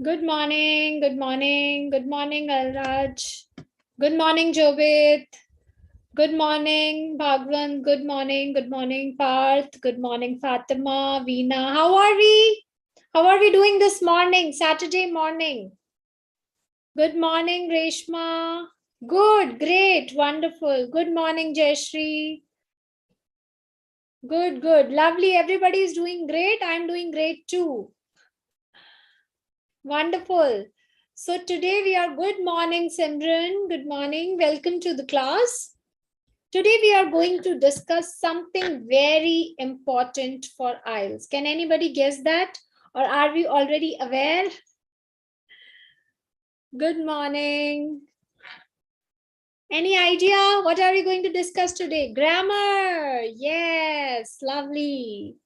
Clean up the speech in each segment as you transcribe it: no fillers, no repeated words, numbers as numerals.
Good morning, good morning, good morning, Alraj. Good morning, Jovit. Good morning, Bhagwan. Good morning, Parth. Good morning, Fatima, Veena. How are we? How are we doing this morning, Saturday morning? Good morning, Reshma. Good, great, wonderful. Good morning, Jayashree. Good, good, lovely. Everybody is doing great. I'm doing great too. Wonderful. So today we are good morning, Simran. Good morning. Welcome to the class. Today we are going to discuss something very important for IELTS. Can anybody guess that? Or are we already aware? Good morning. Any idea? What are we going to discuss today? Grammar. Yes, lovely.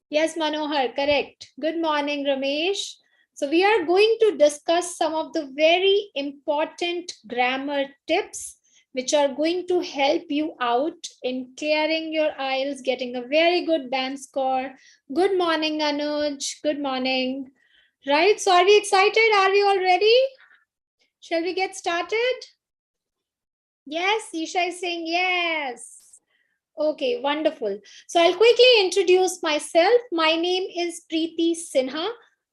Yes, Manohar, correct. Good morning, Ramesh. So we are going to discuss some of the very important grammar tips which are going to help you out in clearing your IELTS, getting a very good band score. Good morning, Anuj. Good morning. Right, so are we excited? Are we all ready? Shall we get started? Yes, Isha is saying yes. Okay, wonderful. So I'll quickly introduce myself. My name is Preeti Sinha.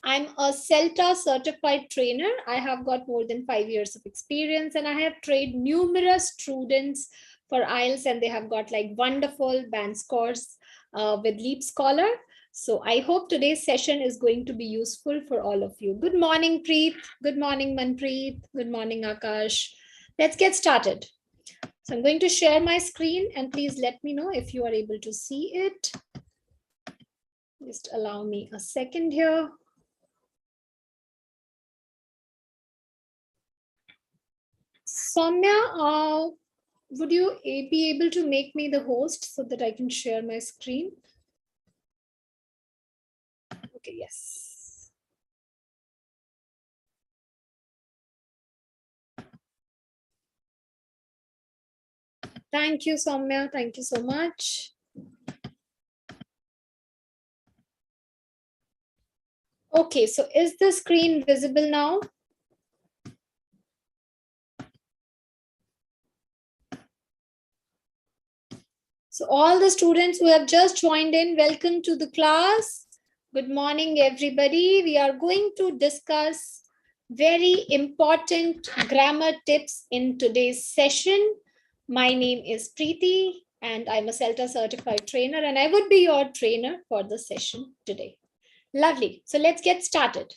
I'm a CELTA certified trainer. I have got more than 5 years of experience and I have trained numerous students for IELTS and they have got like wonderful band scores with LeapScholar. So I hope today's session is going to be useful for all of you. Good morning, Preet. Good morning, Manpreet. Good morning, Akash. Let's get started. So I'm going to share my screen and please let me know if you are able to see it. Just allow me a second here. Soumya, would you be able to make me the host so that I can share my screen? Okay, yes. Thank you, Soumya. Thank you so much. Okay, so is the screen visible now? So all the students who have just joined in, welcome to the class. Good morning, everybody. We are going to discuss very important grammar tips in today's session. My name is Preeti and I'm a CELTA certified trainer and I would be your trainer for the session today. Lovely. So let's get started.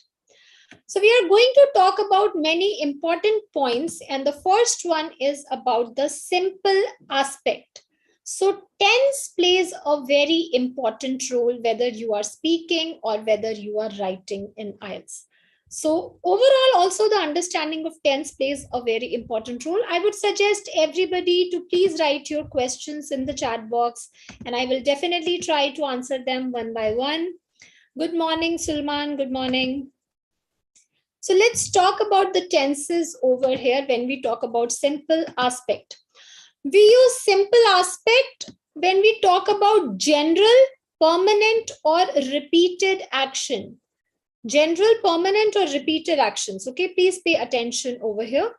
So we are going to talk about many important points and the first one is about the simple aspect. So tense plays a very important role whether you are speaking or whether you are writing in IELTS. So overall also the understanding of tense plays a very important role. I would suggest everybody to please write your questions in the chat box and I will definitely try to answer them one by one. Good morning, Sulman. Good morning. So let's talk about the tenses over here when we talk about simple aspect. We use simple aspect when we talk about general, permanent or repeated action. General, permanent or repeated actions. Okay, please pay attention over here.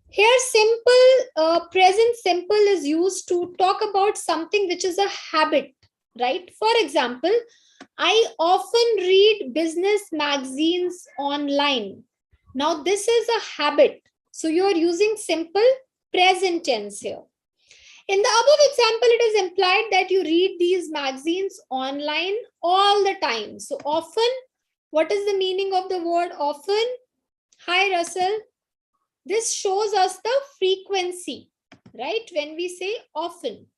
Here simple, present simple is used to talk about something which is a habit, right? For example, I often read business magazines online. Now this is a habit. So you are using simple present tense here. In the above example, it is implied that you read these magazines online all the time. So often, what is the meaning of the word often? Hi, Russell. This shows us the frequency, right? When we say often,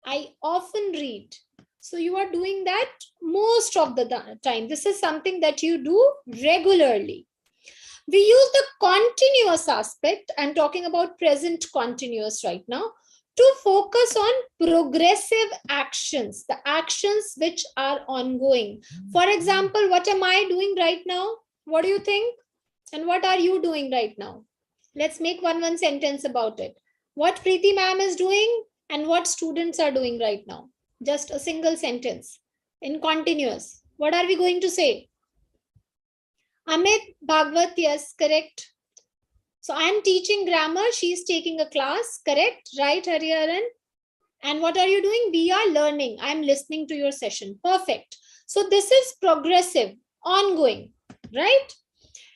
I often read. So you are doing that most of the time. This is something that you do regularly. We use the continuous aspect. I'm talking about present continuous right now to focus on progressive actions, the actions which are ongoing. For example, what am I doing right now? What do you think? And what are you doing right now? Let's make one sentence about it. What Preeti ma'am is doing and what students are doing right now. Just a single sentence in continuous. What are we going to say? Amit Bhagwat, yes, correct. So I'm teaching grammar. She's taking a class, correct? Right, Hariharan? And what are you doing? We are learning. I'm listening to your session. Perfect. So this is progressive, ongoing, right?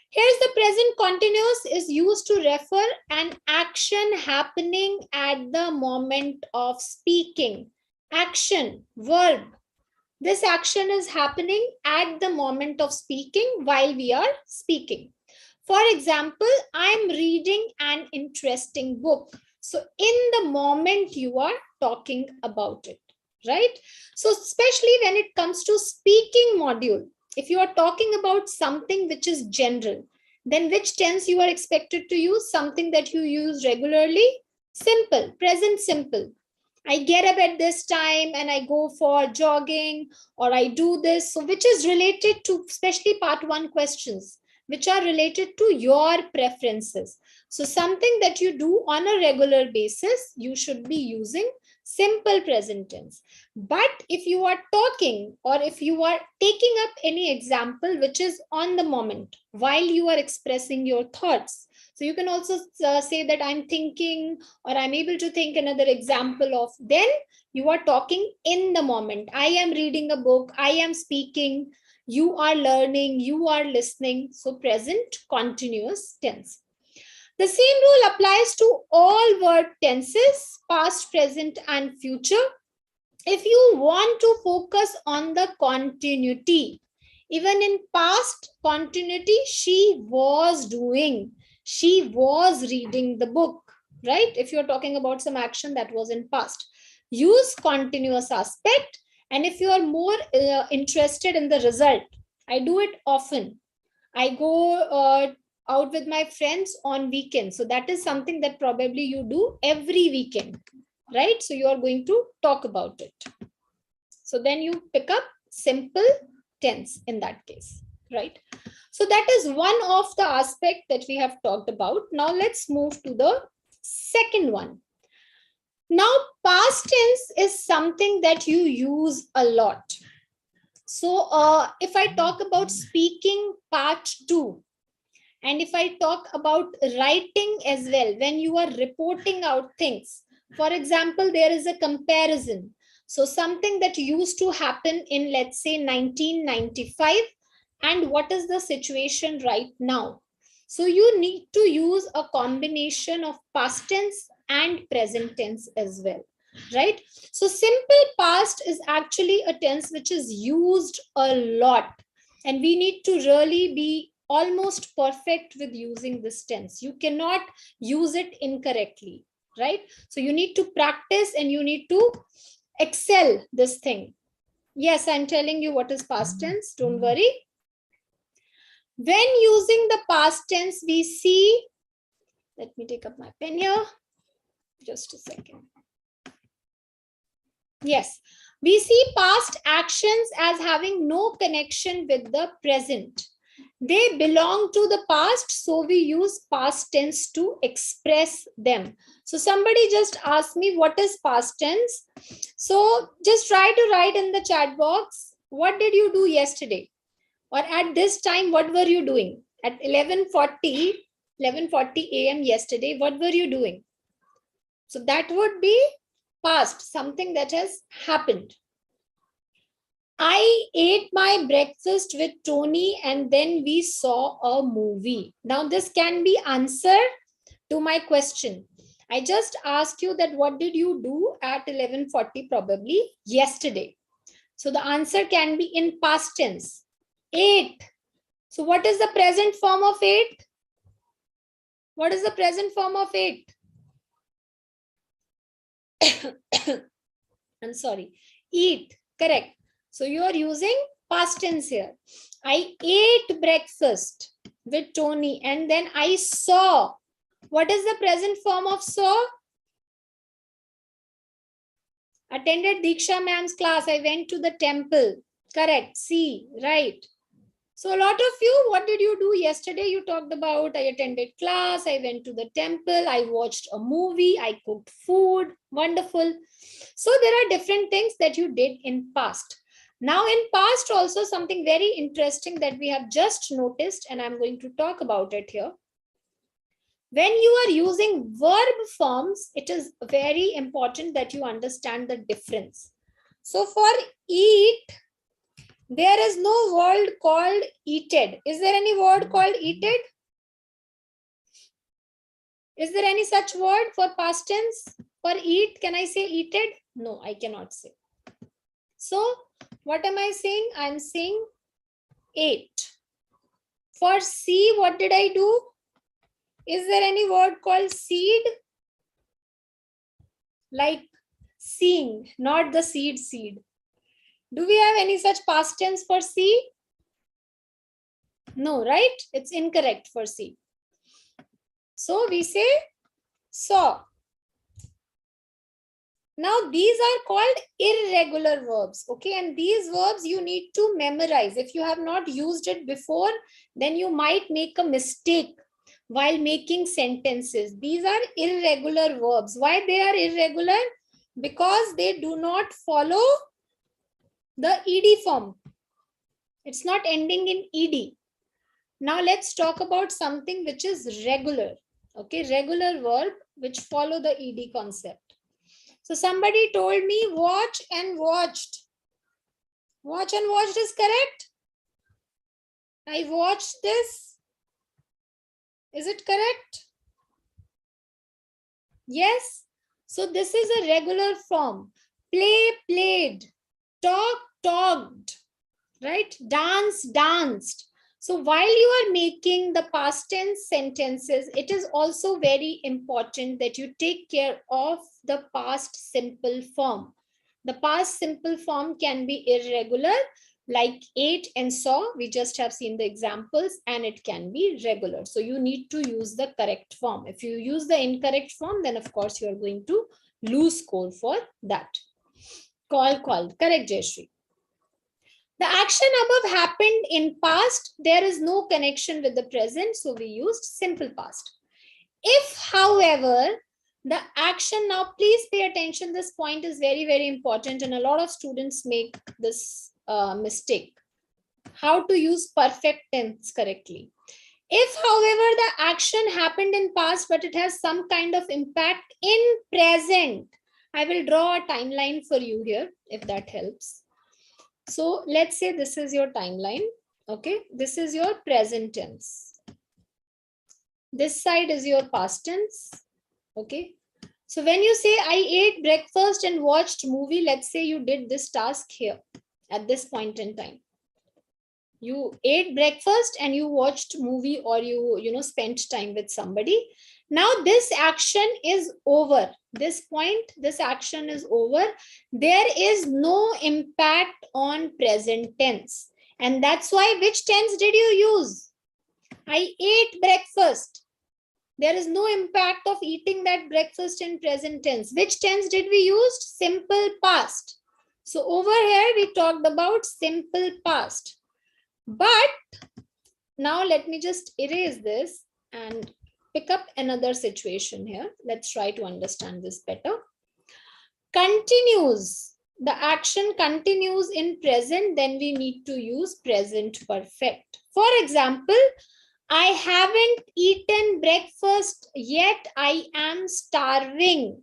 Here's the present continuous is used to refer an action happening at the moment of speaking. Action, verb. This action is happening at the moment of speaking while we are speaking. For example, I'm reading an interesting book. So in the moment you are talking about it, right? So especially when it comes to speaking module, if you are talking about something which is general, then which tense you are expected to use? Something that you use regularly? Simple, present simple. I get up at this time and I go for jogging, or I do this. So which is related to, especially part 1 questions, which are related to your preferences. So something that you do on a regular basis, you should be using simple present tense. But if you are talking, or if you are taking up any example which is on the moment while you are expressing your thoughts, so you can also say that I'm thinking, or I'm able to think another example of, then you are talking in the moment. I am reading a book, I am speaking, you are learning, you are listening. So present continuous tense. The same rule applies to all verb tenses, past, present, and future. If you want to focus on the continuity, even in past continuity, she was doing, she was reading the book, right? If you're talking about some action that was in past, use continuous aspect. And if you are more interested in the result, I do it often. I go out with my friends on weekends. So that is something that probably you do every weekend, right? So you are going to talk about it. So then you pick up simple tense in that case, right? So that is one of the aspect that we have talked about. Now let's move to the second one. Now past tense is something that you use a lot. So if I talk about speaking part 2, and if I talk about writing as well, when you are reporting out things, for example, there is a comparison. So something that used to happen in, let's say, 1995, and what is the situation right now? So you need to use a combination of past tense and present tense as well, right? So simple past is actually a tense which is used a lot, and we need to really be almost perfect with using this tense. You cannot use it incorrectly, right? So you need to practice and you need to excel this thing. Yes, I'm telling you what is past tense. Don't worry. When using the past tense, we see, let me take up my pen here. Just a second. Yes, we see past actions as having no connection with the present. They belong to the past, so we use past tense to express them. So somebody just asked me, what is past tense? So just try to write in the chat box, what did you do yesterday? Or at this time, what were you doing? At 11:40 a.m. yesterday, what were you doing? So that would be past, something that has happened. I ate my breakfast with Tony and then we saw a movie. Now this can be answer to my question. I just asked you that what did you do at 11:40 probably yesterday. So the answer can be in past tense. Ate. So what is the present form of ate? What is the present form of ate? I'm sorry. Eat. Correct. So you are using past tense here. I ate breakfast with Tony and then I saw. What is the present form of saw? Attended Diksha ma'am's class. I went to the temple. Correct. See. Right. So a lot of you, what did you do yesterday? You talked about, I attended class, I went to the temple, I watched a movie, I cooked food. Wonderful. So there are different things that you did in past. Now in past also something very interesting that we have just noticed, and I'm going to talk about it here. When you are using verb forms, it is very important that you understand the difference. So for eat, there is no word called eated. Is there any word called eated? Is there any such word for past tense? For eat, can I say eated? No, I cannot say. So what am I saying? I'm saying ate. For see, what did I do? Is there any word called seed? Like seeing, not the seed. Do we have any such past tense for see? No, right? It's incorrect for see. So we say saw. Now these are called irregular verbs, okay? And these verbs you need to memorize. If you have not used it before, then you might make a mistake while making sentences. These are irregular verbs. Why they are irregular? Because they do not follow the ed form. It's not ending in ed. Now let's talk about something which is regular. Okay, regular verb which follow the ed concept. So somebody told me watch and watched. Watch and watched is correct. I watched this. Is it correct? Yes. So this is a regular form. Play, played. Talk, talked. Right? Dance, danced. So while you are making the past tense sentences, it is also very important that you take care of the past simple form. The past simple form can be irregular, like ate and saw. We just have seen the examples, and it can be regular. So you need to use the correct form. If you use the incorrect form, then of course you are going to lose score for that. Called. Correct, Jayashree. The action above happened in past. There is no connection with the present, so we used simple past. If, however, the action, now please pay attention, this point is very, very important, and a lot of students make this mistake. How to use perfect tense correctly. If, however, the action happened in past, but it has some kind of impact in present, I will draw a timeline for you here, if that helps. So let's say this is your timeline. Okay, this is your present tense. This side is your past tense. Okay, so when you say I ate breakfast and watched movie, let's say you did this task here at this point in time. You ate breakfast and you watched movie, or you spent time with somebody. Now this action is over. This point, this action is over. There is no impact on present tense. And that's why, which tense did you use? I ate breakfast. There is no impact of eating that breakfast in present tense. Which tense did we use? Simple past. So over here we talked about simple past. But now let me just erase this and pick up another situation here. Let's try to understand this better. Continues. The action continues in present, then we need to use present perfect. For example, I haven't eaten breakfast yet. I am starving.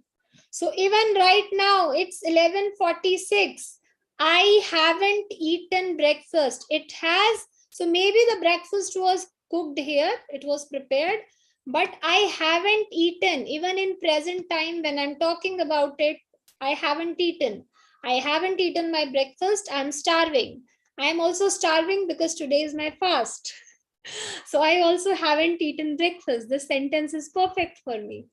So even right now, it's 11:46. I haven't eaten breakfast. It has, so maybe the breakfast was cooked here, it was prepared, but I haven't eaten. Even in present time, when I'm talking about it, I haven't eaten. I haven't eaten my breakfast. I'm starving. I'm also starving because today is my fast. So I also haven't eaten breakfast. This sentence is perfect for me,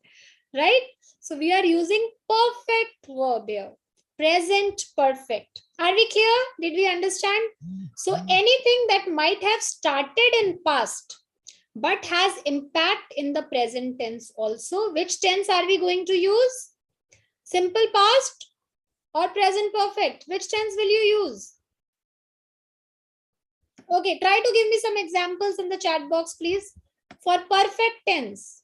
right? So we are using perfect verb here. Present perfect. Are we clear? Did we understand? So anything that might have started in past but has impact in the present tense also. Which tense are we going to use? Simple past or present perfect? Which tense will you use? Okay, try to give me some examples in the chat box, please. For perfect tense,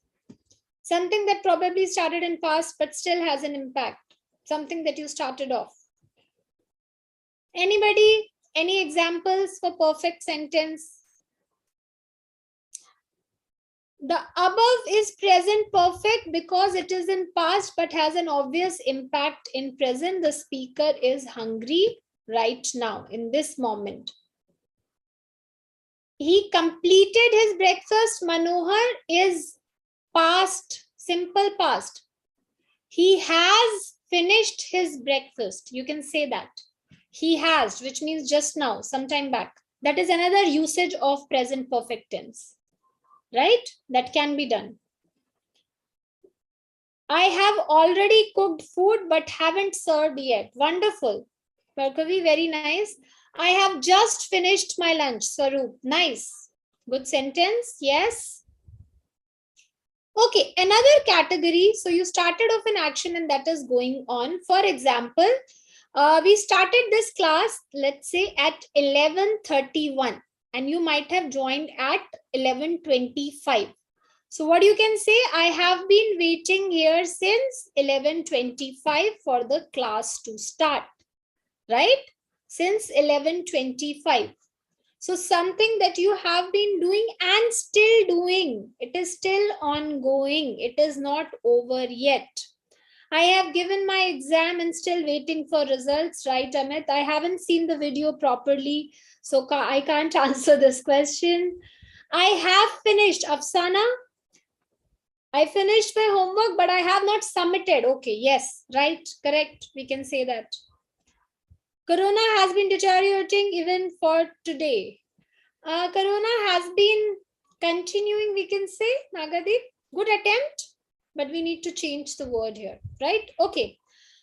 something that probably started in past but still has an impact. Something that you started off. Anybody? Any examples for perfect sentence? The above is present perfect because it is in past but has an obvious impact in present. The speaker is hungry right now, in this moment. He completed his breakfast. Manohar is past, simple past. He has finished his breakfast. You can say that. He has, which means just now, sometime back. That is another usage of present perfect tense. Right? That can be done. I have already cooked food but haven't served yet. Wonderful. Bhargavi, very nice. I have just finished my lunch. Swaroop, nice. Good sentence. Yes. Okay, another category. So you started off an action and that is going on. For example, we started this class, let's say at 11:31, and you might have joined at 11:25. So what you can say, I have been waiting here since 11:25 for the class to start, right? Since 11:25. So something that you have been doing and still doing, it is still ongoing. It is not over yet. I have given my exam and still waiting for results, right, Amit? I haven't seen the video properly, so I can't answer this question. I have finished, Afsana. I finished my homework, but I have not submitted. Okay, yes, right, correct. We can say that. Corona has been deteriorating even for today. Corona has been continuing, we can say, Nagadeep. Good attempt, but we need to change the word here, right? Okay.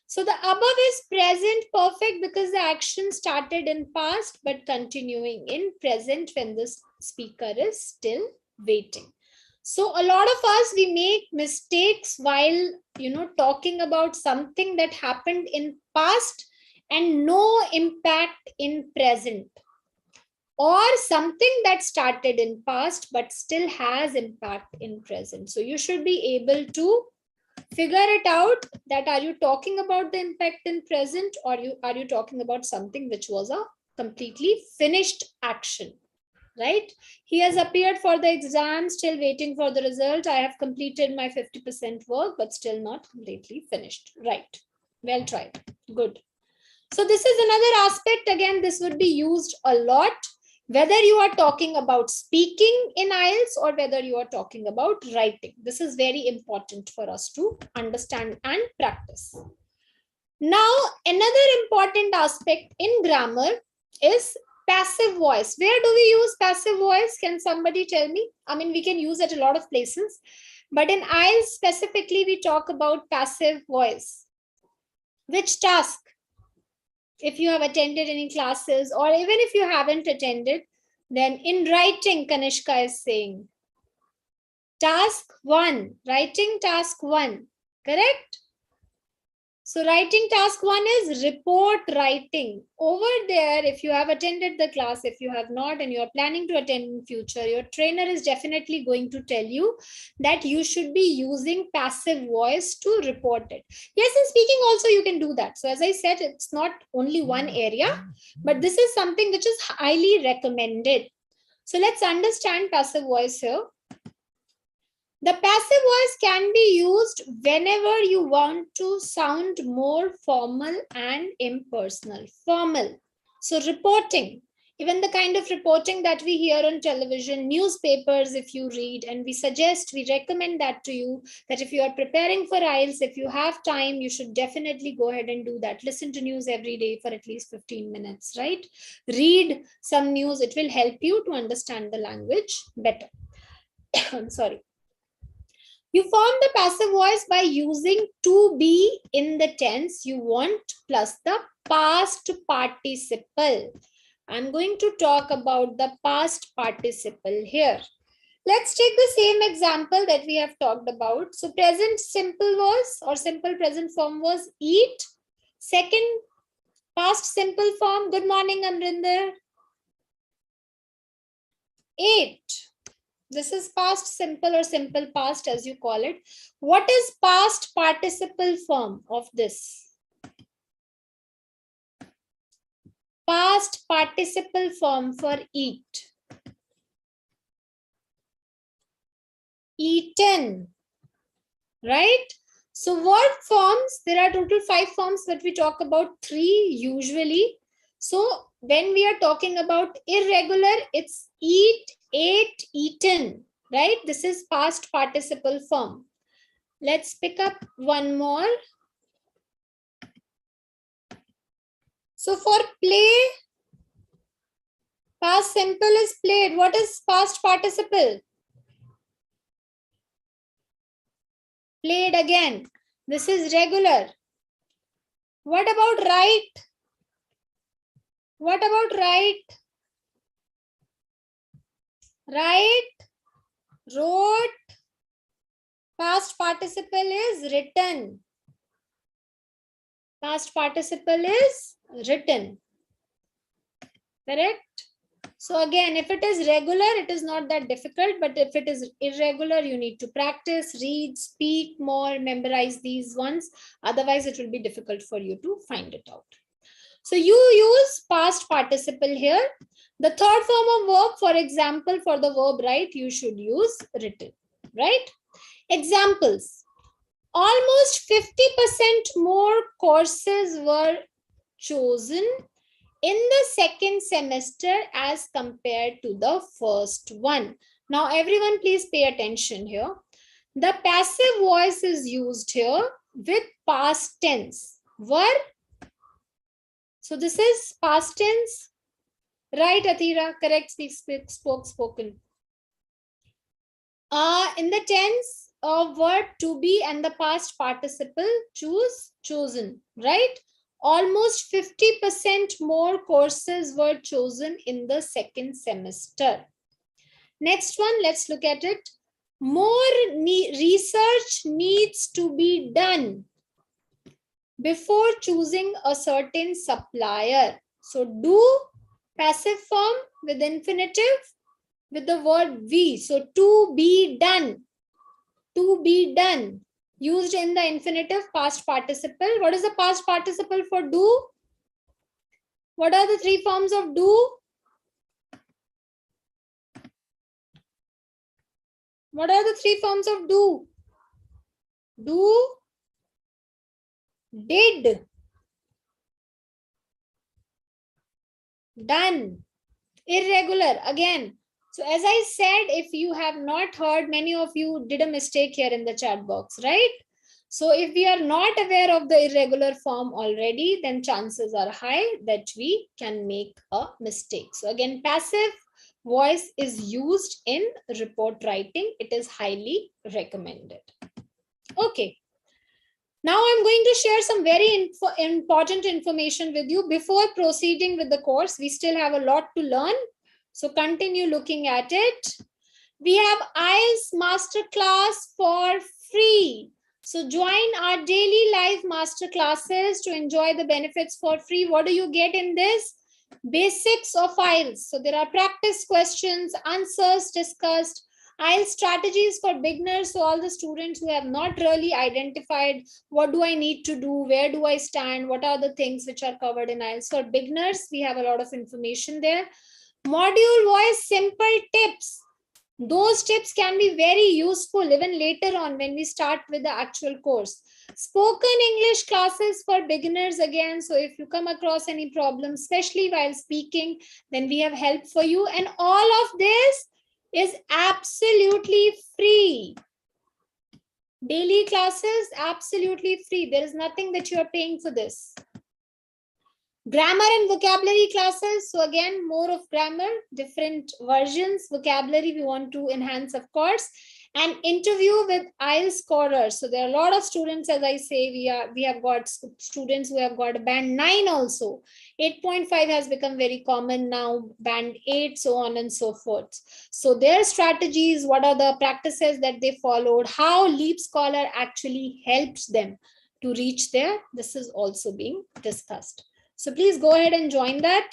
So the above is present perfect because the action started in past but continuing in present when the speaker is still waiting. So a lot of us, we make mistakes while, talking about something that happened in past and no impact in present, or something that started in past but still has impact in present. So you should be able to figure it out that are you talking about the impact in present, or are you talking about something which was a completely finished action, right? He has appeared for the exam, still waiting for the result. I have completed my 50% work but still not completely finished. Right, well tried, good. So this is another aspect. Again, this would be used a lot, whether you are talking about speaking in IELTS or whether you are talking about writing. This is very important for us to understand and practice. Now, another important aspect in grammar is passive voice. Where do we use passive voice? Can somebody tell me? I mean, we can use it a lot of places, but in IELTS specifically, we talk about passive voice. Which task? If you have attended any classes, or even if you haven't attended, then in writing, Kanishka is saying, task 1, writing task 1, correct? So writing task 1 is report writing. Over there, if you have attended the class, if you have not and you are planning to attend in future, your trainer is definitely going to tell you that you should be using passive voice to report it. Yes, in speaking also you can do that. So as I said, it's not only one area, but this is something which is highly recommended. So let's understand passive voice here. The passive voice can be used whenever you want to sound more formal and impersonal. Formal. So reporting, even the kind of reporting that we hear on television, newspapers, if you read, and we recommend that to you, that if you are preparing for IELTS, if you have time, you should definitely go ahead and do that. Listen to news every day for at least 15 minutes, right? Read some news. It will help you to understand the language better. I'm sorry. You form the passive voice by using to be in the tense you want plus the past participle. I'm going to talk about the past participle here. Let's take the same example that we have talked about. So present simple was, or simple present form was eat. Second past simple form, good morning Amrinder, ate. This is past simple or simple past as you call it. What is past participle form of this? past participle form for eat. Eaten, right? So what forms? There are total 5 forms, but we talk about 3 usually. So when we are talking about irregular, it's eat, ate, eaten, right? This is past participle form. Let's pick up one more. So for play, past simple is played. What is past participle? Played again. This is regular. What about write? What about write? Write, wrote. Past participle is written. Past participle is written. Correct? So again, if it is regular, it is not that difficult. But if it is irregular, you need to practice, read, speak more, memorize these ones. Otherwise, it will be difficult for you to find it out. So you use past participle here. The third form of verb, for example, for the verb write, you should use written, right? Examples. Almost 50% more courses were chosen in the second semester as compared to the first one. Now, everyone, please pay attention here. The passive voice is used here with past tense. Were. So this is past tense. Right, Athira? Correct. Spoken. In the tense of verb to be and the past participle, choose, chosen. Right? Almost 50% more courses were chosen in the second semester. Next one, let's look at it. More research needs to be done before choosing a certain supplier. So do, passive form with infinitive with the word we. So to be done. To be done. Used in the infinitive past participle. What is the past participle for do? What are the 3 forms of do? What are the 3 forms of do? Do, did, done. Irregular again. So as I said, if you have not heard, many of you did a mistake here in the chat box, right? So if we are not aware of the irregular form already, then chances are high that we can make a mistake. So again, passive voice is used in report writing. It is highly recommended. Okay. Now I'm going to share some very important information with you. Before proceeding with the course, we still have a lot to learn. So continue looking at it. We have IELTS Masterclass for free. So join our daily live master classes to enjoy the benefits for free. What do you get in this? Basics of IELTS. So there are practice questions, answers discussed, IELTS strategies for beginners. So all the students who have not really identified what do I need to do, where do I stand, what are the things which are covered in IELTS. For beginners, we have a lot of information there. Module wise simple tips. Those tips can be very useful even later on when we start with the actual course. Spoken English classes for beginners again. So if you come across any problems, especially while speaking, then we have help for you. And all of this is absolutely free. Daily classes, absolutely free. There is nothing that you are paying for this. Grammar and vocabulary classes. So again, more of grammar, different versions. Vocabulary we want to enhance, of course. And interview with IELTS scorers. So there are a lot of students, as I say, we have got students who have got a band 9 also. 8.5 has become very common now, band 8, so on and so forth. So their strategies, what are the practices that they followed, how LeapScholar actually helps them to reach there. This is also being discussed. So please go ahead and join that.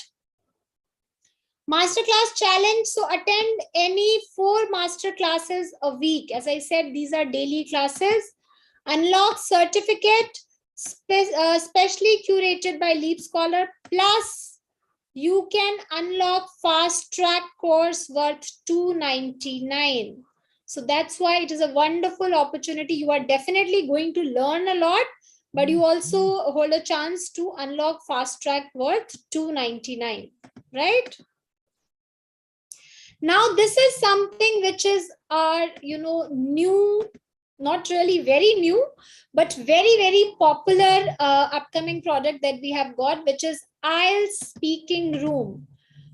Masterclass challenge. So attend any 4 master classes a week. As I said, these are daily classes. Unlock certificate, specially curated by LeapScholar, plus you can unlock fast track course worth $299. So that's why it is a wonderful opportunity. You are definitely going to learn a lot, but you also hold a chance to unlock fast track worth $299, right? Now, this is something which is our, new, not really very new, but very, very popular upcoming product that we have got, which is IELTS Speaking Room.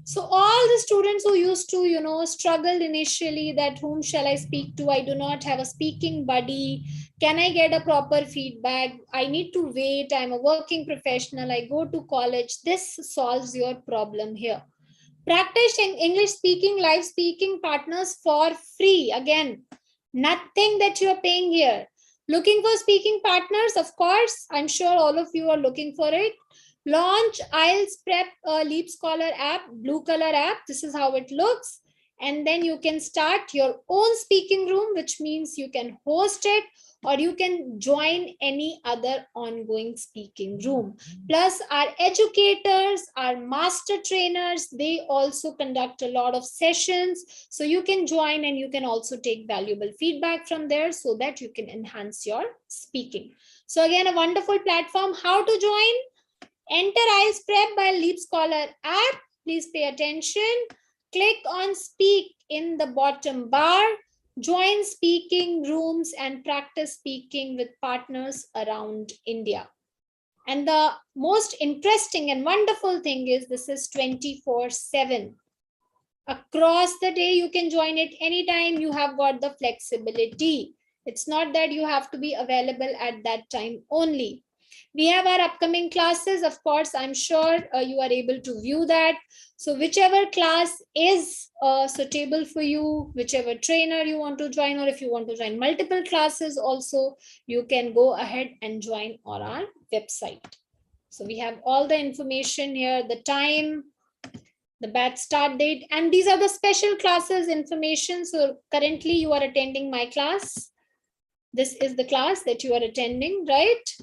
So all the students who used to, struggled initially that whom shall I speak to? I do not have a speaking buddy. Can I get a proper feedback? I need to wait. I'm a working professional. I go to college. This solves your problem here. Practice English speaking, live speaking partners for free. Again, nothing that you are paying here. Looking for speaking partners? Of course, I'm sure all of you are looking for it. Launch IELTS Prep LeapScholar app, blue color app. This is how it looks. And then you can start your own speaking room, which means you can host it or you can join any other ongoing speaking room. Plus, our educators, our master trainers, they also conduct a lot of sessions. So you can join and you can also take valuable feedback from there so that you can enhance your speaking. So again, a wonderful platform. How to join? Enter IELTS Prep by LeapScholar app. Please pay attention. Click on Speak in the bottom bar. Join speaking rooms and practice speaking with partners around India. And the most interesting and wonderful thing is this is 24/7. Across the day, you can join it anytime. You have got the flexibility. It's not that you have to be available at that time only. We have our upcoming classes. Of course, I'm sure you are able to view that. So whichever class is suitable for you, whichever trainer you want to join, or if you want to join multiple classes also, you can go ahead and join on our website. So we have all the information here, the time, the batch start date, and these are the special classes information. So currently you are attending my class. This is the class that you are attending, right?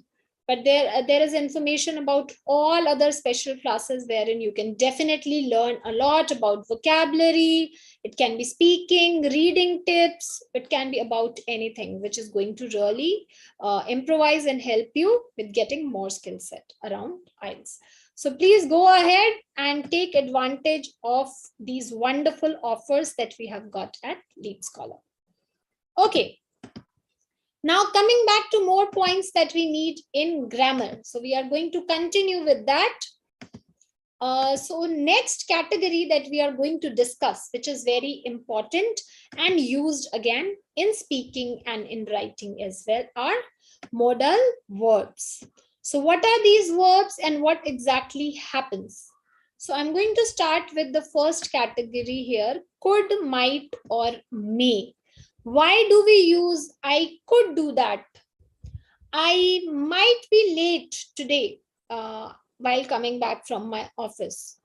But there is information about all other special classes wherein you can definitely learn a lot about vocabulary. It can be speaking, reading tips. It can be about anything which is going to really improvise and help you with getting more skill set around IELTS. So please go ahead and take advantage of these wonderful offers that we have got at LeapScholar. Okay. Now coming back to more points that we need in grammar. So we are going to continue with that. So next category that we are going to discuss, which is very important and used again in speaking and in writing as well, are modal verbs. So what are these verbs and what exactly happens? So I'm going to start with the first category here, could, might, or may. Why do we use I could do that? I might be late today while coming back from my office.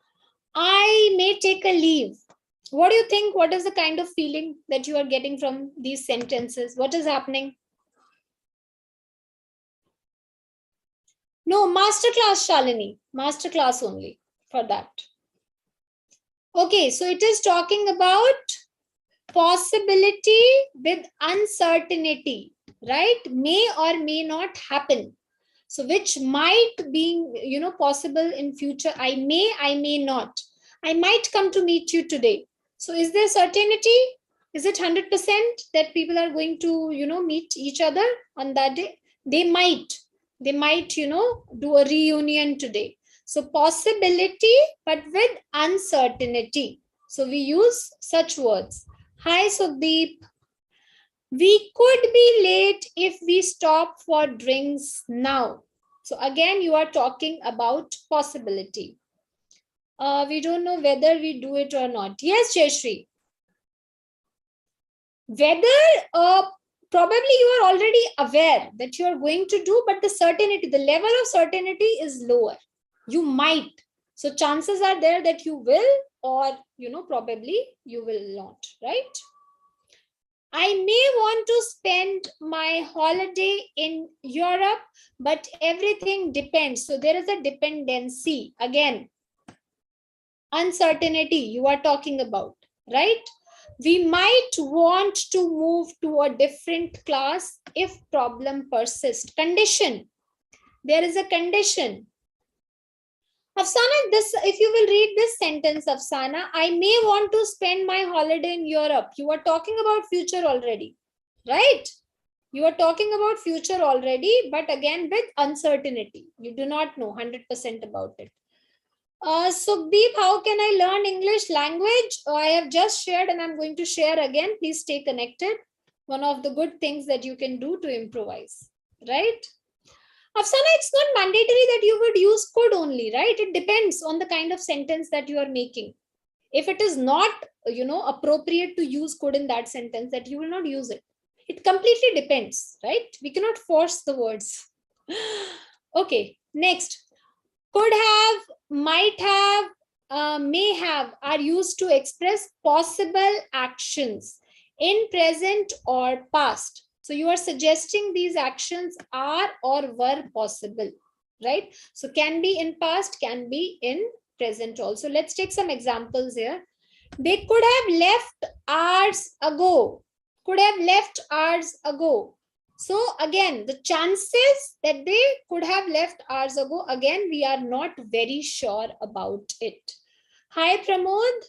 I may take a leave. What do you think? What is the kind of feeling that you are getting from these sentences? What is happening? No, masterclass, Shalini. Masterclass only for that. Okay, so it is talking about possibility with uncertainty, right? May or may not happen. So which might be, possible in future. I may not. I might come to meet you today. So is there certainty? Is it 100% that people are going to, meet each other on that day? They might, do a reunion today. So possibility, but with uncertainty. So we use such words. Hi, Sukhdeep. We could be late if we stop for drinks now. So again, you are talking about possibility. We don't know whether we do it or not. Yes, Jayashri. Whether, probably you are already aware that you are going to do, but the certainty, the level of certainty is lower. You might. So chances are there that you will, or, probably you will not, right? I may want to spend my holiday in Europe, but everything depends. So there is a dependency again. Uncertainty you are talking about, right? We might want to move to a different class if problem persists. Condition. There is a condition. Afsana, this, if you will read this sentence, Afsana, I may want to spend my holiday in Europe. You are talking about future already, right? You are talking about future already, but again with uncertainty. You do not know 100% about it. Sukhdeep, how can I learn English language? I have just shared and I'm going to share again. Please stay connected. One of the good things that you can do to improvise, right? Afsana, it's not mandatory that you would use could only, right? It depends on the kind of sentence that you are making. If it is not, appropriate to use could in that sentence, that you will not use it. It completely depends, right? We cannot force the words. Okay, next. Could have, might have, may have are used to express possible actions in present or past. So you are suggesting these actions are or were possible, right? So can be in past, can be in present also. Let's take some examples here. They could have left hours ago. Could have left hours ago. So again, the chances that they could have left hours ago, again, we are not very sure about it. Hi, Pramod.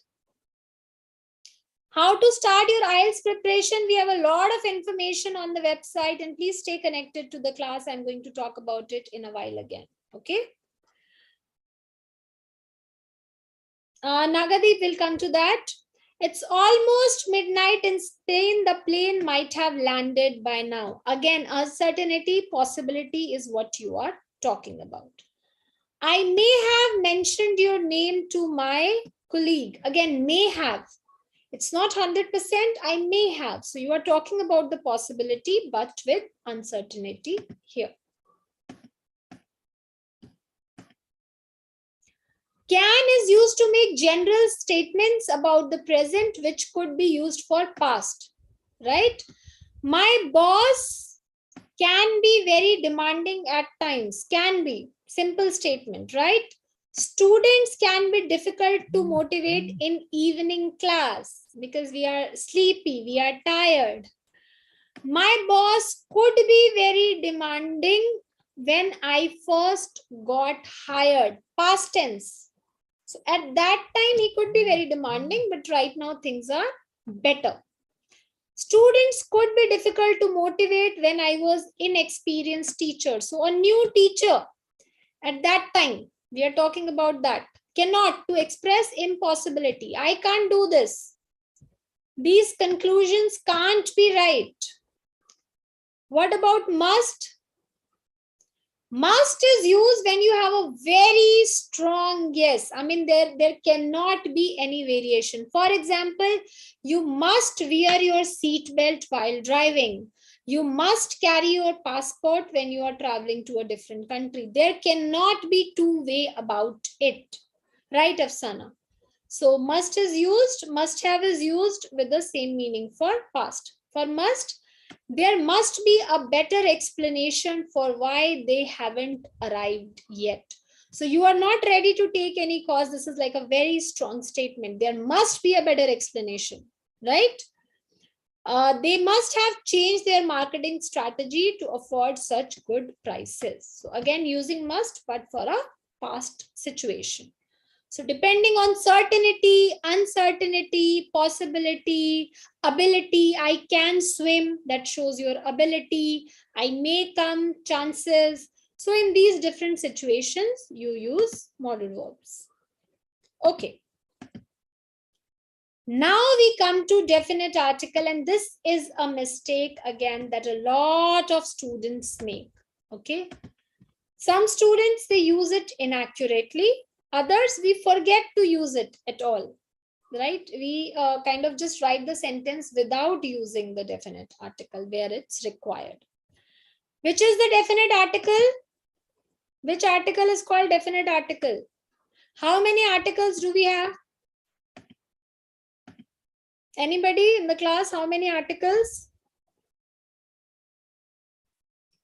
How to start your IELTS preparation? We have a lot of information on the website, and please stay connected to the class. I'm going to talk about it in a while again. Okay. Nagadeep will come to that. It's almost midnight in Spain. The plane might have landed by now. Again, uncertainty, possibility is what you are talking about. I may have mentioned your name to my colleague. Again, may have. It's not 100%. I may have. So you are talking about the possibility, but with uncertainty here. Can is used to make general statements about the present, which could be used for past, right? My boss can be very demanding at times. Can be. Simple statement, right? Students can be difficult to motivate in evening class because we are sleepy, we are tired. My boss could be very demanding when I first got hired. Past tense. So at that time, he could be very demanding, but right now things are better. Students could be difficult to motivate when I was inexperienced teacher. So a new teacher at that time, we are talking about that, cannot, to express impossibility. I can't do this. These conclusions can't be right. What about must? Must is used when you have a very strong yes. I mean, there cannot be any variation. For example, you must wear your seat belt while driving. You must carry your passport when you are traveling to a different country. There cannot be two way about it. Right, Afsana? So must is used, must have is used with the same meaning for past. For must, there must be a better explanation for why they haven't arrived yet. So you are not ready to take any course. This is like a very strong statement. There must be a better explanation, right? They must have changed their marketing strategy to afford such good prices. So again, using must, but for a past situation. So depending on certainty, uncertainty, possibility, ability, I can swim, that shows your ability, I may come, chances. So in these different situations, you use modal verbs. Okay. Now we come to definite article, and this is a mistake again that a lot of students make. Okay. Some students, they use it inaccurately. Others, we forget to use it at all, right? We kind of just write the sentence without using the definite article where it's required. Which is the definite article? Which article is called definite article? How many articles do we have? Anybody in the class? How many articles?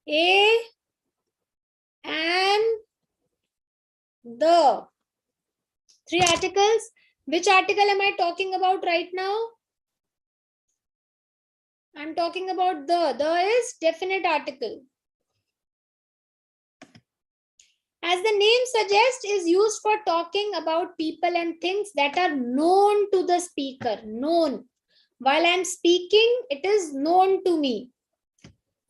A and the. 3 articles. Which article am I talking about right now? I'm talking about the. The is definite article. As the name suggests, is used for talking about people and things that are known to the speaker. Known. While I'm speaking, it is known to me.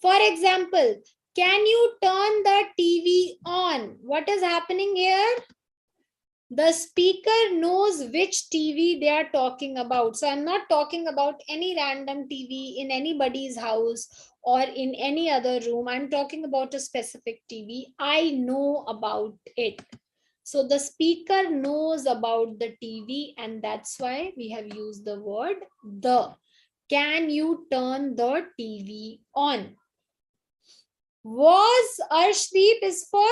For example, can you turn the TV on? What is happening here? The speaker knows which TV they are talking about. So I'm not talking about any random TV in anybody's house or in any other room. I'm talking about a specific TV. I know about it. So the speaker knows about the TV, and that's why we have used the word the. Can you turn the TV on? Was Arshdeep is for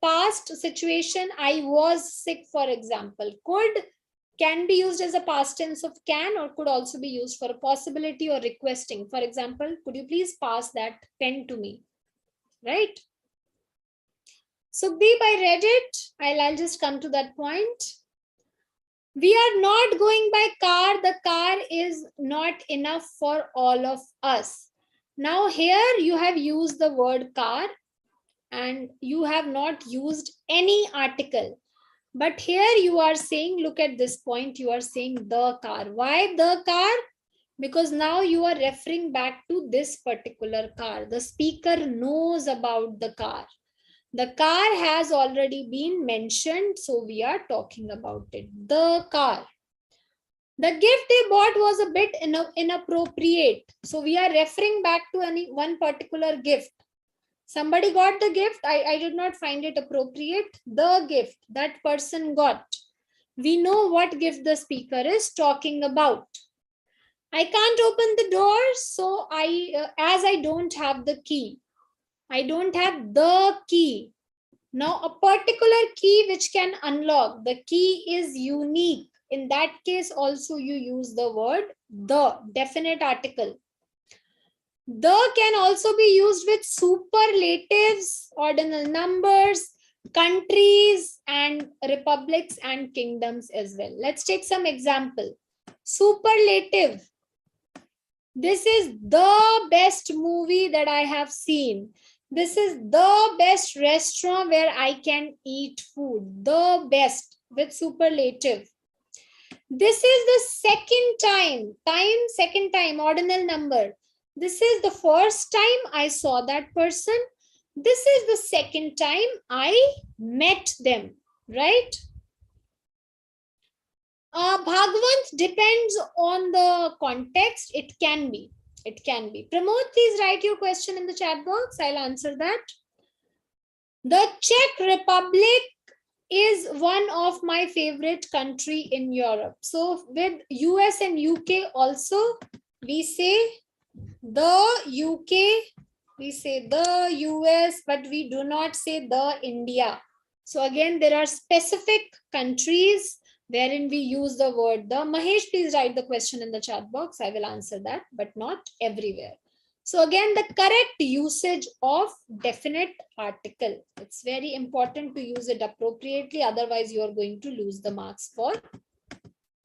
past situation. I was sick, for example. Could can be used as a past tense of can, or could also be used for a possibility or requesting. For example, could you please pass that pen to me? Right? Sukhdeep, I read it. I'll just come to that point. We are not going by car. The car is not enough for all of us. Now here you have used the word car and you have not used any article. But here you are saying, look at this point, you are saying the car. Why the car? Because now you are referring back to this particular car. The speaker knows about the car. The car has already been mentioned, so we are talking about it. The car. The gift they bought was a bit inappropriate. So we are referring back to one particular gift. Somebody got the gift. I did not find it appropriate. The gift that person got. We know what gift the speaker is talking about. I can't open the door, so as I don't have the key. I don't have the key. Now, a particular key which can unlock. The key is unique. In that case, also you use the word the, definite article. The can also be used with superlatives, ordinal numbers, countries, and republics and kingdoms as well. Let's take some example. Superlative. This is the best movie that I have seen. This is the best restaurant where I can eat food. The best with superlative. This is the second time. Second time, ordinal number. This is the first time I saw that person. This is the second time I met them, right? Bhagwant depends on the context. It can be. It can be. Pramod, please write your question in the chat box. I'll answer that. The Czech Republic is one of my favorite country in Europe. So with US and UK also, we say the UK, we say the US, but we do not say the India. So again, there are specific countries wherein we use the word the. Mahesh, please write the question in the chat box. I will answer that, but not everywhere. So again, the correct usage of definite article. It's very important to use it appropriately. Otherwise, you are going to lose the marks for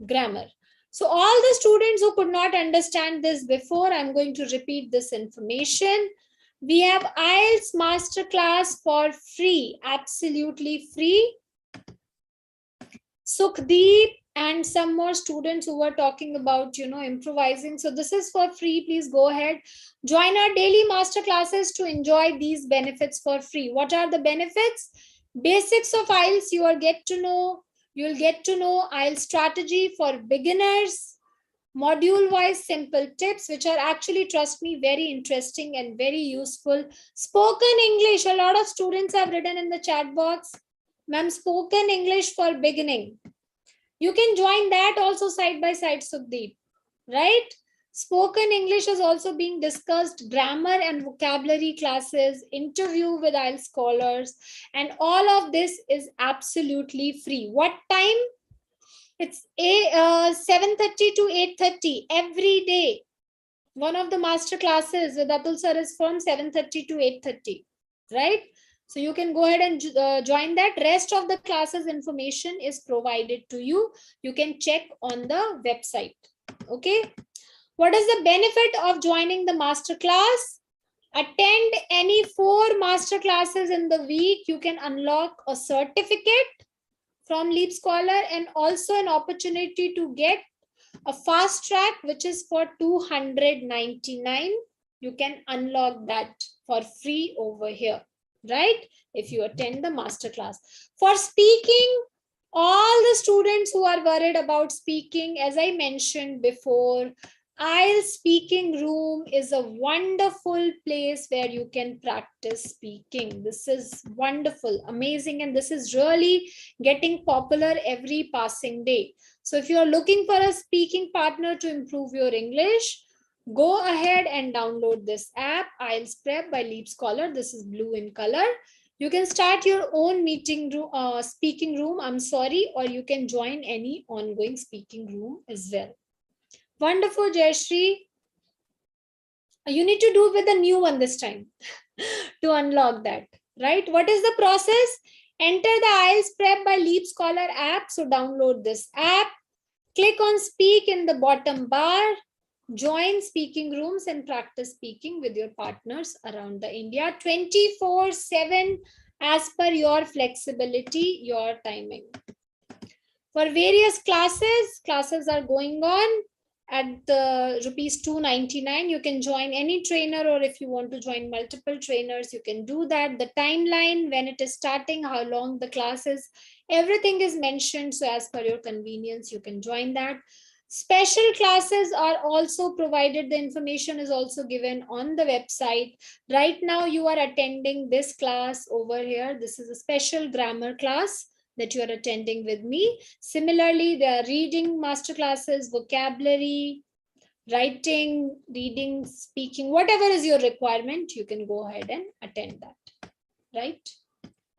grammar. So all the students who could not understand this before, I'm going to repeat this information. We have IELTS Masterclass for free, absolutely free. Sukhdeep and some more students who were talking about, improvising. So this is for free. Please go ahead. Join our daily master classes to enjoy these benefits for free. What are the benefits? Basics of IELTS you will get to know. You'll get to know IELTS strategy for beginners. Module-wise simple tips, which are actually, trust me, very interesting and very useful. Spoken English. A lot of students have written in the chat box, ma'am, spoken English for beginning. You can join that also side by side, Sukhdeep, right? Spoken English is also being discussed, grammar and vocabulary classes, interview with IELTS scholars, and all of this is absolutely free. What time? It's 7:30 to 8:30 every day. One of the master classes with Atul sir is from 7:30 to 8:30, right? So you can go ahead and join that. Rest of the classes information is provided to you. You can check on the website. Okay. What is the benefit of joining the master class? Attend any 4 master classes in the week. You can unlock a certificate from LeapScholar and also an opportunity to get a fast track, which is for 299. You can unlock that for free over here, right? If you attend the master class. For speaking, all the students who are worried about speaking, as I mentioned before, IELTS speaking room is a wonderful place where you can practice speaking. This is wonderful, amazing, and this is really getting popular every passing day. So if you are looking for a speaking partner to improve your English, go ahead and download this app, IELTS Prep by LeapScholar. This is blue in color. You can start your own meeting room, speaking room, or you can join any ongoing speaking room as well. Wonderful, Jayashree. You need to do with the new one this time to unlock that, right? What is the process? Enter the IELTS Prep by LeapScholar app. So download this app. Click on speak in the bottom bar. Join speaking rooms and practice speaking with your partners around the India 24/7 as per your flexibility, your timing. For various classes are going on at the rupees 299. You can join any trainer, or if you want to join multiple trainers, you can do that. The timeline, when it is starting, how long the class is, everything is mentioned. So as per your convenience, you can join that. Special classes are also provided. The information is also given on the website. Right now you are attending this class over here. This is a special grammar class that you are attending with me. Similarly, there are reading master classes, vocabulary, writing, reading, speaking, whatever is your requirement, you can go ahead and attend that, right?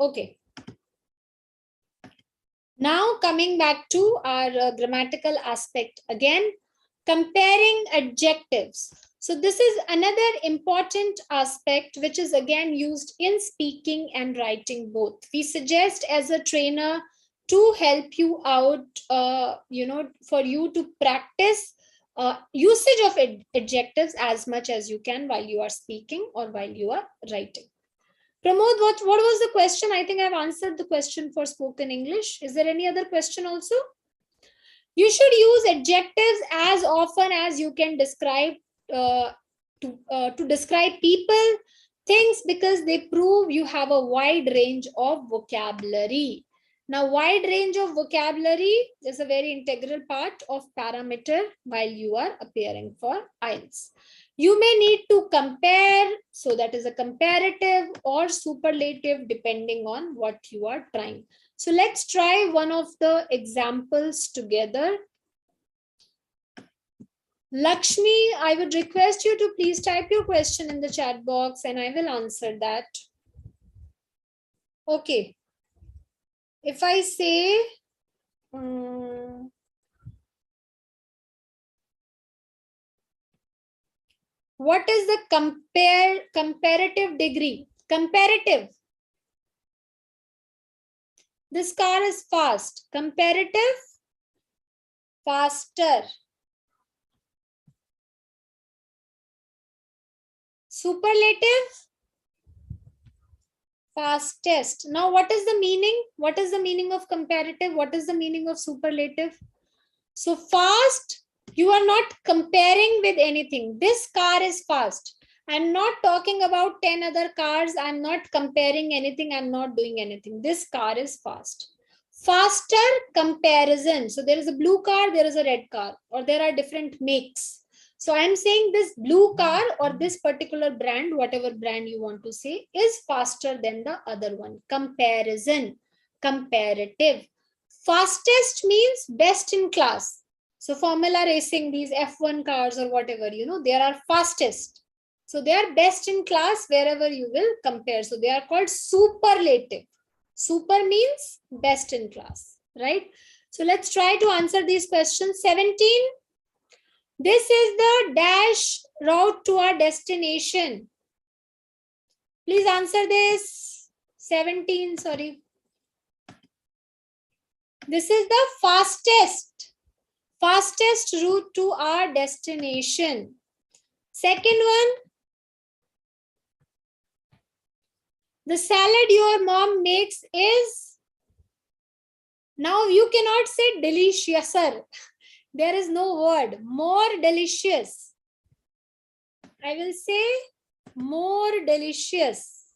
Okay. Now coming back to our grammatical aspect again, comparing adjectives. So this is another important aspect which is again used in speaking and writing both. We suggest as a trainer to help you out, for you to practice usage of adjectives as much as you can while you are speaking or while you are writing. Pramod, what was the question? I think I've answered the question for spoken English. Is there any other question also? You should use adjectives as often as you can describe to describe people, things, because they prove you have a wide range of vocabulary. Now, wide range of vocabulary is a very integral part of parameter while you are appearing for IELTS. You may need to compare, so that is a comparative or superlative depending on what you are trying. So let's try one of the examples together. Lakshmi, I would request you to please type your question in the chat box and I will answer that. Okay. If I say, what is the comparative degree? Comparative. This car is fast. Comparative, faster. Superlative, fastest. Now, what is the meaning? What is the meaning of comparative? What is the meaning of superlative? So fast, you are not comparing with anything. This car is fast. I'm not talking about 10 other cars. I'm not comparing anything. I'm not doing anything. This car is fast. Faster comparison. So there is a blue car, there is a red car, or there are different makes. So I'm saying this blue car or this particular brand, whatever brand you want to say, is faster than the other one. Comparison, comparative. Fastest means best in class. So formula racing, these F1 cars or whatever, they are fastest. So they are best in class wherever you will compare. So they are called superlative. Super means best in class, right? So let's try to answer these questions. 17. This is the dash route to our destination. Please answer this. 17, sorry. This is the fastest route to our destination. Second one, the salad your mom makes is, now you cannot say deliciouser. There is no word. More delicious. I will say more delicious.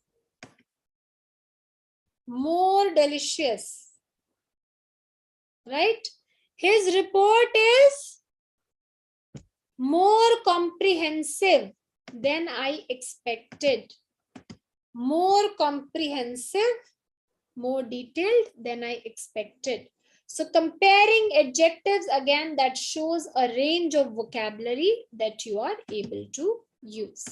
More delicious. Right? His report is more comprehensive than I expected. More comprehensive, more detailed than I expected. So comparing adjectives, again, that shows a range of vocabulary that you are able to use.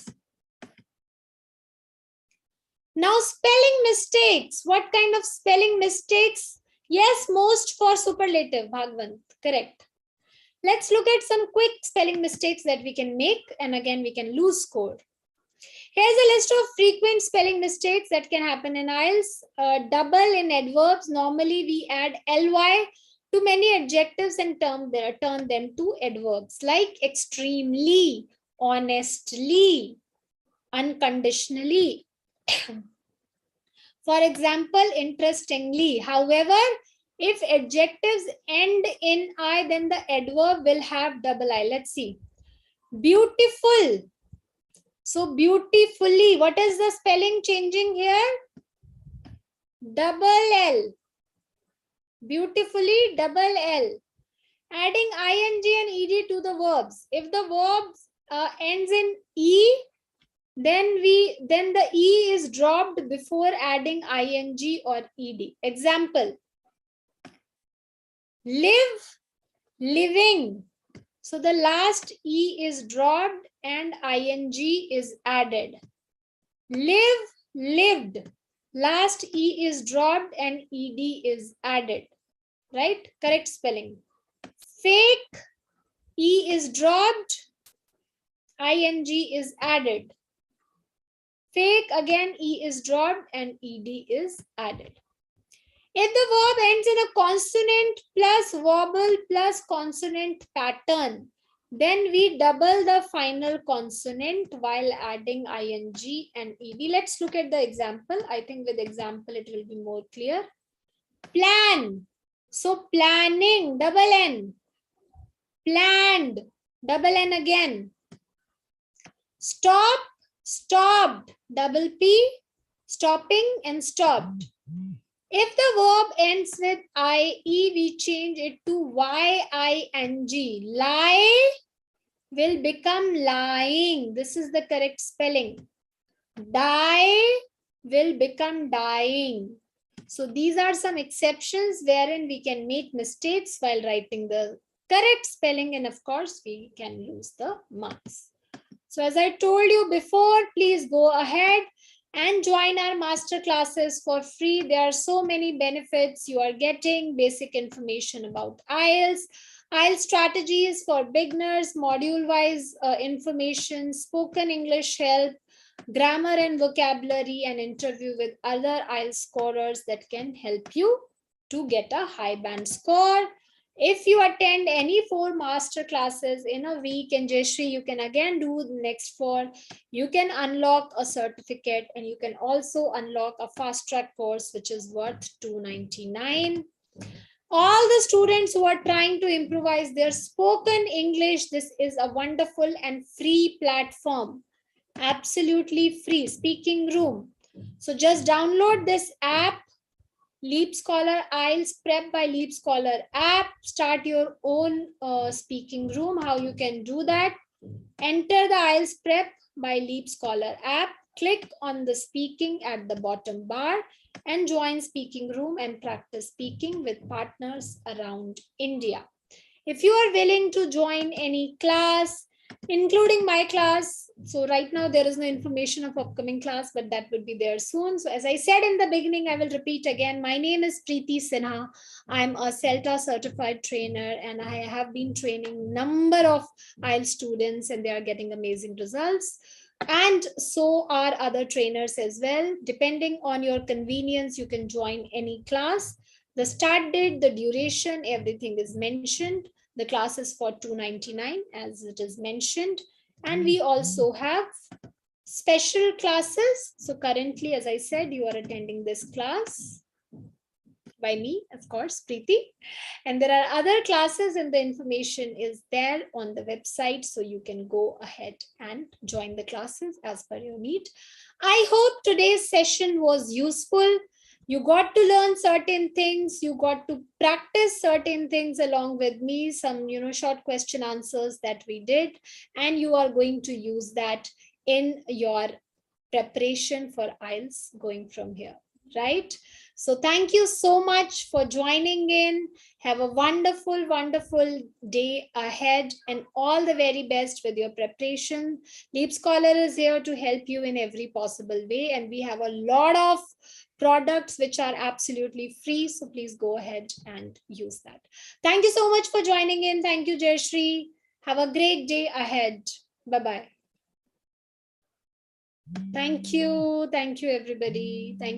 Now, spelling mistakes. What kind of spelling mistakes? Yes, most for superlative, Bhagwant. Correct. Let's look at some quick spelling mistakes that we can make, and again, we can lose score. Here's a list of frequent spelling mistakes that can happen in IELTS. Double in adverbs. Normally, we add ly to many adjectives and turn them to adverbs, like extremely, honestly, unconditionally. For example, interestingly. However, if adjectives end in I, then the adverb will have double I. Let's see. Beautiful. So beautifully, what is the spelling changing here? Double L. Beautifully, double L. Adding ing and ed to the verbs. If the verbs ends in e, then the e is dropped before adding ing or ed. Example: live, living. So the last e is dropped and ing is added. Live, lived. Last e is dropped and ed is added. Right? Correct spelling. Fake, e is dropped, ing is added. Fake, again e is dropped and ed is added. If the verb ends in a consonant plus vowel plus consonant pattern, then we double the final consonant while adding ing and ed. Let's look at the example. I think with example it will be more clear. Plan. So planning, double N. Planned, double N again. Stop, stopped, double P, stopping and stopped. If the verb ends with IE, we change it to YING. Lie will become lying. This is the correct spelling. Die will become dying. So these are some exceptions wherein we can make mistakes while writing the correct spelling, and of course we can lose the marks. So as I told you before, please go ahead and join our master classes for free. There are so many benefits. You are getting basic information about IELTS, IELTS strategies for beginners, module-wise information, spoken English help, grammar and vocabulary, and interview with other IELTS scorers that can help you to get a high band score. If you attend any 4 master classes in a week, and Jayashree, you can again do the next 4, you can unlock a certificate, and you can also unlock a fast track course, which is worth $299. All the students who are trying to improvise their spoken English, this is a wonderful and free platform. Absolutely free. Speaking Room. So just download this app, LeapScholar IELTS Prep by LeapScholar app. Start your own speaking room. How you can do that? Enter the IELTS Prep by LeapScholar app. Click on the speaking at the bottom bar and join speaking room and practice speaking with partners around India. If you are willing to join any class, including my class, so right now there is no information of upcoming class, but that would be there soon. So as I said in the beginning, I will repeat again, my name is Preeti Sinha. I'm a CELTA certified trainer, and I have been training number of IELTS students, and they are getting amazing results. And so are other trainers as well. Depending on your convenience, you can join any class. The start date, the duration, everything is mentioned. The class is for $299 as it is mentioned. And we also have special classes. So currently, as I said, you are attending this class by me, of course, Preeti. And there are other classes, and the information is there on the website. So you can go ahead and join the classes as per your need. I hope today's session was useful. You got to learn certain things. You got to practice certain things along with me, some, short question answers that we did. And you are going to use that in your preparation for IELTS going from here, right? So thank you so much for joining in. Have a wonderful, wonderful day ahead and all the very best with your preparation. LeapScholar is here to help you in every possible way. And we have a lot of products which are absolutely free. So please go ahead and use that. Thank you so much for joining in. Thank you, Jayashree. Have a great day ahead. Bye-bye. Thank you. Thank you, everybody. Thank you.